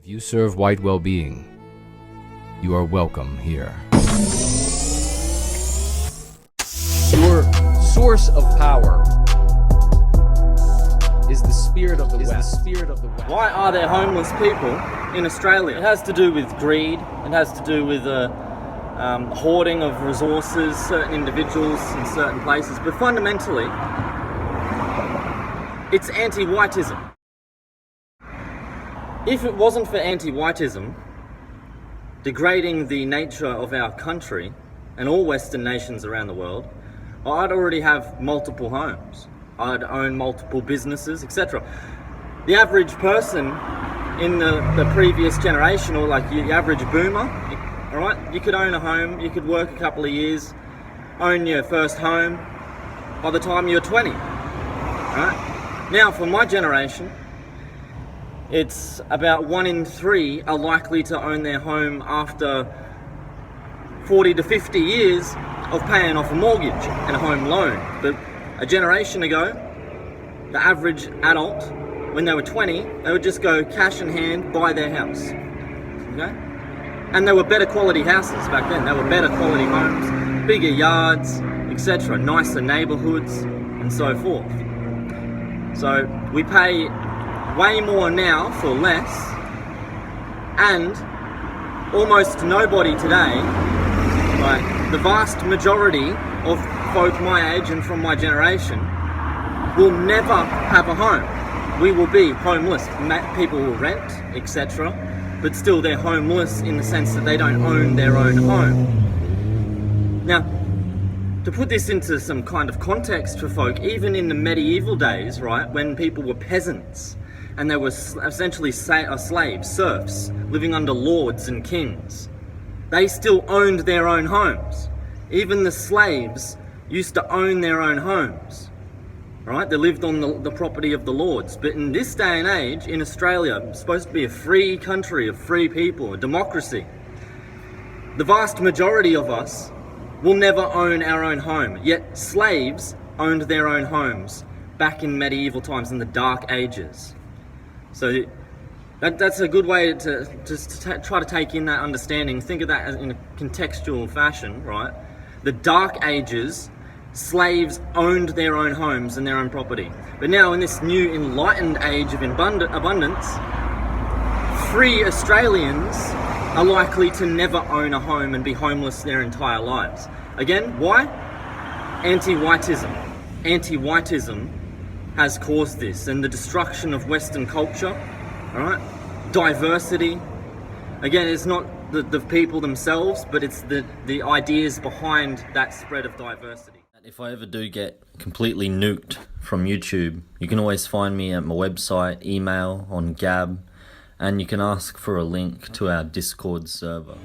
If you serve white well-being, you are welcome here. Your source of power is the spirit of the West. Why are there homeless people in Australia? It has to do with greed. It has to do with hoarding of resources, certain individuals in certain places. But fundamentally, it's anti-whitism. If it wasn't for anti-whitism degrading the nature of our country and all Western nations around the world, I'd already have multiple homes. I'd own multiple businesses, etc. The average person in the previous generation, or like the average boomer, all right, you could own a home, you could work a couple of years, own your first home by the time you're 20. All right? Now, for my generation, it's about 1 in 3 are likely to own their home after 40 to 50 years of paying off a mortgage and a home loan. But a generation ago, the average adult, when they were 20, they would just go cash in hand, buy their house. Okay? And they were better quality houses back then. They were better quality homes, bigger yards, etc., nicer neighborhoods, and so forth. So we pay way more now for less, and almost nobody today, like the vast majority of folk my age and from my generation, will never have a home. We will be homeless. People will rent, etc., but still they're homeless in the sense that they don't own their own home. Now, to put this into some kind of context for folk, even in the medieval days, right, when people were peasants and they were essentially slaves, serfs, living under lords and kings, they still owned their own homes. Even the slaves used to own their own homes, right? They lived on the property of the lords. But in this day and age, in Australia, it's supposed to be a free country of free people, a democracy, the vast majority of us will never own our own home. Yet slaves owned their own homes back in medieval times, in the Dark Ages. So that's a good way to try to take in that understanding. Think of that as in a contextual fashion, right? The Dark Ages, slaves owned their own homes and their own property. But now in this new enlightened age of abundance, free Australians are likely to never own a home and be homeless their entire lives. Again, why? Anti-whitism. Anti-whitism has caused this, and the destruction of Western culture, all right? Diversity. Again, it's not the people themselves, but it's the ideas behind that spread of diversity. If I ever do get completely nuked from YouTube, you can always find me at my website, email, on Gab, and you can ask for a link to our Discord server.